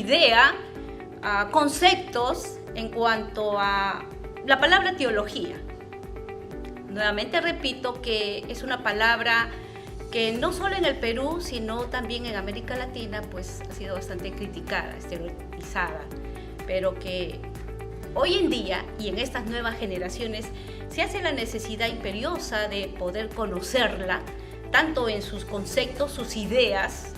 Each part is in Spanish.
idea, conceptos en cuanto a la palabra teología. Nuevamente repito que es una palabra que no solo en el Perú, sino también en América Latina, pues ha sido bastante criticada, estereotipizada, pero que hoy en día y en estas nuevas generaciones se hace la necesidad imperiosa de poder conocerla, tanto en sus conceptos, sus ideas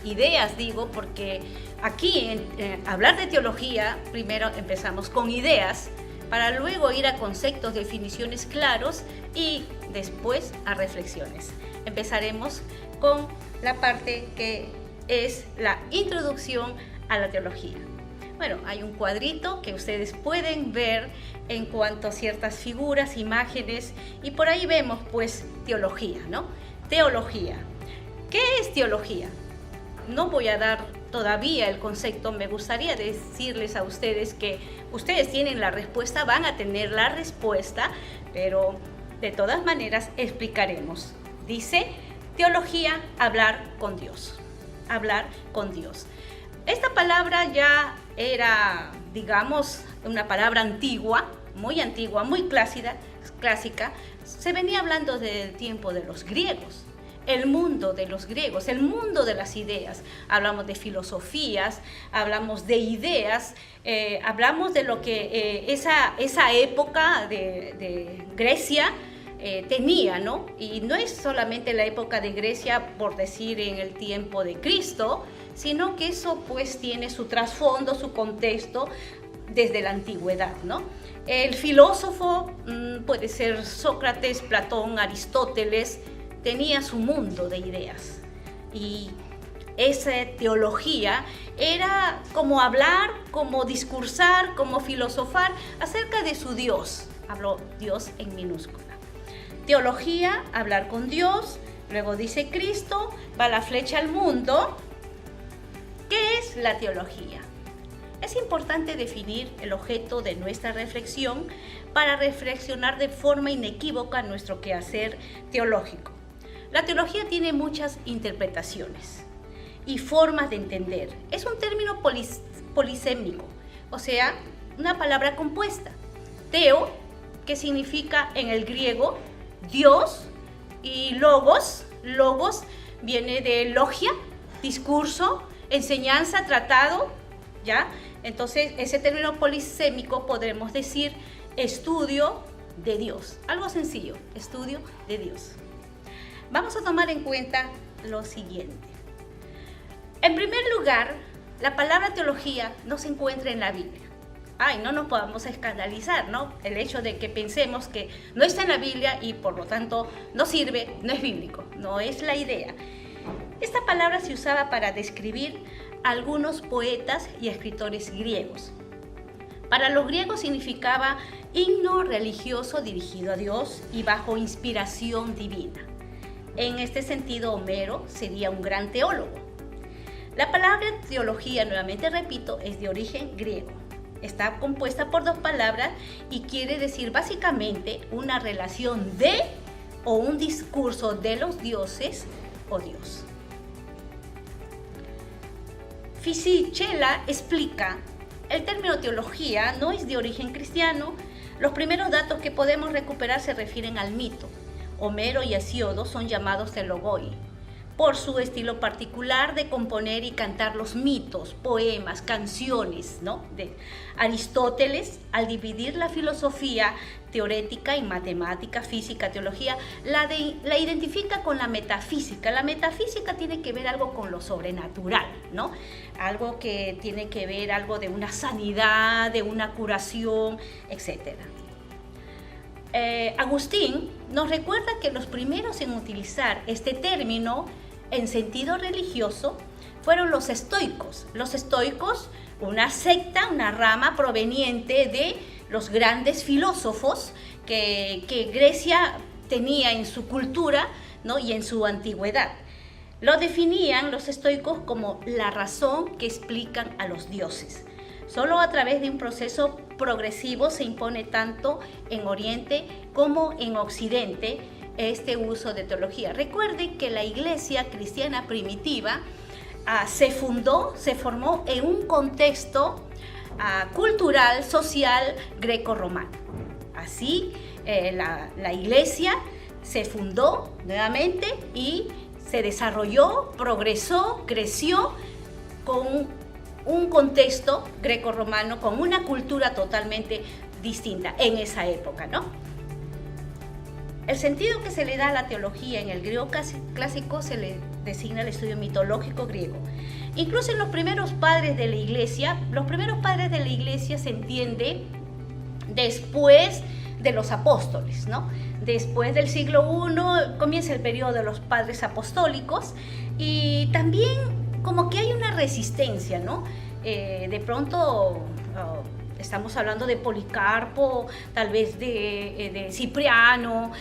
digo, porque aquí en hablar de teología, primero empezamos con ideas, para luego ir a conceptos, definiciones claros y después a reflexiones. Empezaremos con la parte que es la introducción a la teología. Bueno, hay un cuadrito que ustedes pueden ver en cuanto a ciertas figuras, imágenes, y por ahí vemos pues teología, ¿no? Teología. ¿Qué es teología? No voy a dar todavía el concepto, me gustaría decirles a ustedes que ustedes tienen la respuesta, van a tener la respuesta, pero de todas maneras explicaremos. Dice, teología, hablar con Dios. Hablar con Dios. Esta palabra ya era, digamos, una palabra antigua, muy clásica. Se venía hablando del tiempo de los griegos. El mundo de los griegos, el mundo de las ideas. Hablamos de filosofías, hablamos de ideas, hablamos de lo que esa época de Grecia tenía, ¿no? Y no es solamente la época de Grecia, por decir en el tiempo de Cristo, sino que eso pues tiene su trasfondo, su contexto desde la antigüedad, ¿no? El filósofo puede ser Sócrates, Platón, Aristóteles, tenía su mundo de ideas y esa teología era como hablar, como discursar, como filosofar acerca de su Dios. Habló Dios en minúscula. Teología, hablar con Dios. Luego dice Cristo, va la flecha al mundo. ¿Qué es la teología? Es importante definir el objeto de nuestra reflexión para reflexionar de forma inequívoca nuestro quehacer teológico. La teología tiene muchas interpretaciones y formas de entender. Es un término polisémico, o sea, una palabra compuesta. Teo, que significa en el griego Dios, y logos viene de logia, discurso, enseñanza, tratado, ¿ya? Entonces, ese término polisémico podremos decir estudio de Dios. Algo sencillo, estudio de Dios. Vamos a tomar en cuenta lo siguiente. En primer lugar, la palabra teología no se encuentra en la Biblia. No nos podamos escandalizar, ¿no? El hecho de que pensemos que no está en la Biblia y por lo tanto no sirve, no es bíblico, no es la idea. Esta palabra se usaba para describir a algunos poetas y escritores griegos. Para los griegos significaba himno religioso dirigido a Dios y bajo inspiración divina. En este sentido, Homero sería un gran teólogo. La palabra teología, nuevamente repito, es de origen griego. Está compuesta por dos palabras y quiere decir básicamente una relación de o un discurso de los dioses o Dios. Fisichella explica, el término teología no es de origen cristiano. Los primeros datos que podemos recuperar se refieren al mito. Homero y Hesíodo son llamados telogoi, por su estilo particular de componer y cantar los mitos, poemas, canciones, ¿no? De Aristóteles, al dividir la filosofía teorética en matemática, física, teología, la identifica con la metafísica. La metafísica tiene que ver algo con lo sobrenatural, ¿no? Algo que tiene que ver algo de una sanidad, de una curación, etc. Agustín nos recuerda que los primeros en utilizar este término en sentido religioso fueron los estoicos. Los estoicos, una secta, una rama proveniente de los grandes filósofos que Grecia tenía en su cultura, ¿no? Y en su antigüedad. Lo definían los estoicos como la razón que explican a los dioses. Solo a través de un proceso progresivo se impone tanto en Oriente como en Occidente este uso de teología. Recuerden que la iglesia cristiana primitiva se formó en un contexto cultural, social, greco-romano. Así, la iglesia se fundó nuevamente y se desarrolló, progresó, creció con un contexto greco-romano, con una cultura totalmente distinta en esa época, ¿no? El sentido que se le da a la teología en el griego clásico se le designa el estudio mitológico griego. Incluso en los primeros padres de la iglesia se entiende después de los apóstoles, ¿no? Después del siglo I comienza el periodo de los padres apostólicos y también como que hay una resistencia, ¿no? De pronto estamos hablando de Policarpo, tal vez de Cipriano,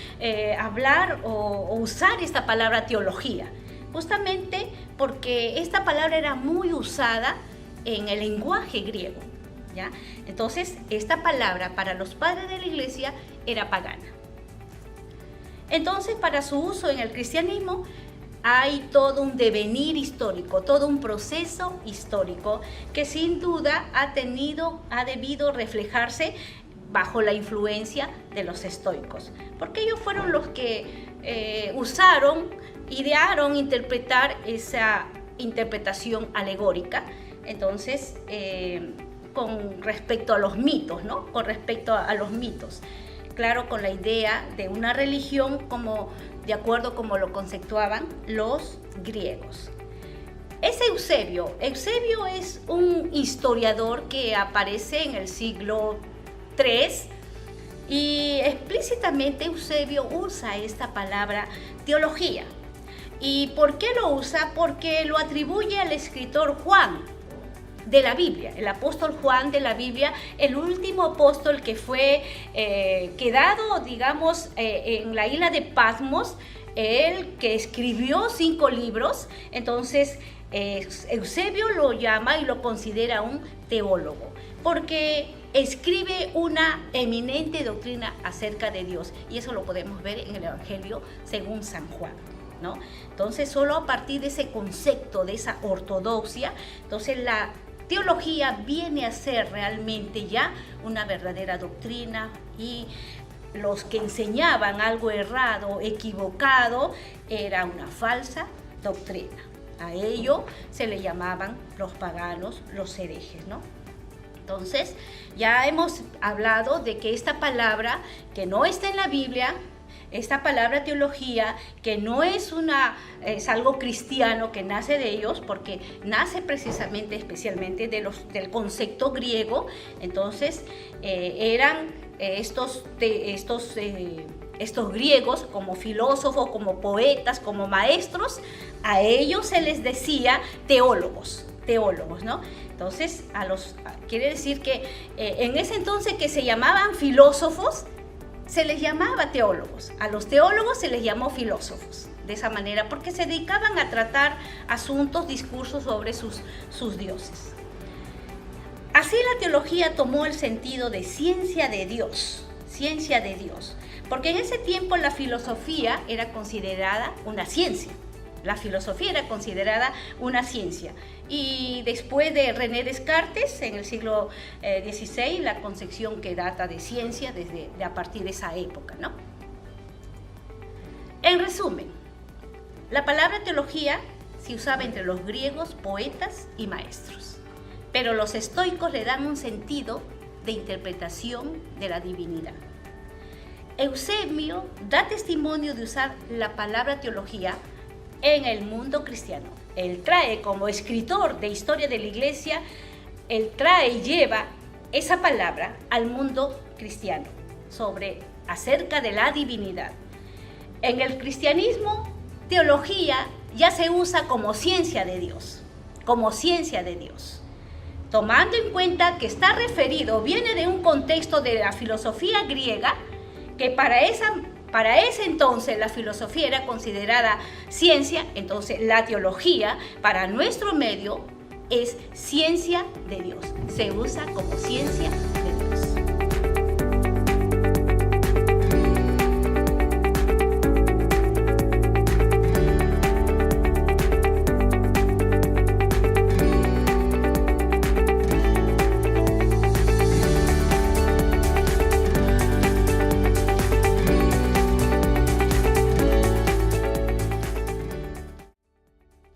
hablar o usar esta palabra teología, justamente porque esta palabra era muy usada en el lenguaje griego, ¿ya? Entonces, esta palabra para los padres de la iglesia era pagana. Entonces, para su uso en el cristianismo, hay todo un devenir histórico, todo un proceso histórico que sin duda ha debido reflejarse bajo la influencia de los estoicos, porque ellos fueron los que idearon interpretar esa interpretación alegórica, entonces con respecto a los mitos, ¿no? Con respecto a los mitos. Claro, con la idea de una religión de acuerdo como lo conceptuaban los griegos. Es Eusebio. Eusebio es un historiador que aparece en el siglo III y explícitamente Eusebio usa esta palabra teología. ¿Y por qué lo usa? Porque lo atribuye al escritor Juan de la Biblia, el apóstol Juan de la Biblia, el último apóstol que fue quedado, digamos, en la isla de Patmos, él que escribió 5 libros. Entonces Eusebio lo llama y lo considera un teólogo, porque escribe una eminente doctrina acerca de Dios, y eso lo podemos ver en el Evangelio según San Juan, ¿no? Entonces, solo a partir de ese concepto, de esa ortodoxia, entonces la teología viene a ser realmente ya una verdadera doctrina, y los que enseñaban algo errado, equivocado, era una falsa doctrina. A ello se le llamaban los paganos, los herejes, ¿no? Entonces, ya hemos hablado de que esta palabra que no está en la Biblia, esta palabra teología, que no es algo cristiano que nace de ellos, porque nace precisamente, especialmente del concepto griego. Entonces, eran estos griegos como filósofos, como poetas, como maestros, a ellos se les decía teólogos, ¿no? Entonces, quiere decir que en ese entonces que se llamaban filósofos, se les llamaba teólogos. A los teólogos se les llamó filósofos, de esa manera, porque se dedicaban a tratar asuntos, discursos sobre sus dioses. Así la teología tomó el sentido de ciencia de Dios, porque en ese tiempo la filosofía era considerada una ciencia. Y después de René Descartes, en el siglo XVI, la concepción que data de ciencia a partir de esa época, ¿no? En resumen, la palabra teología se usaba entre los griegos, poetas y maestros, pero los estoicos le dan un sentido de interpretación de la divinidad. Eusebio da testimonio de usar la palabra teología en el mundo cristiano. Él trae, como escritor de historia de la iglesia, y lleva esa palabra al mundo cristiano, acerca de la divinidad. En el cristianismo, teología ya se usa como ciencia de Dios, tomando en cuenta que viene de un contexto de la filosofía griega, que para ese entonces la filosofía era considerada ciencia. Entonces la teología para nuestro medio es ciencia de Dios, se usa como ciencia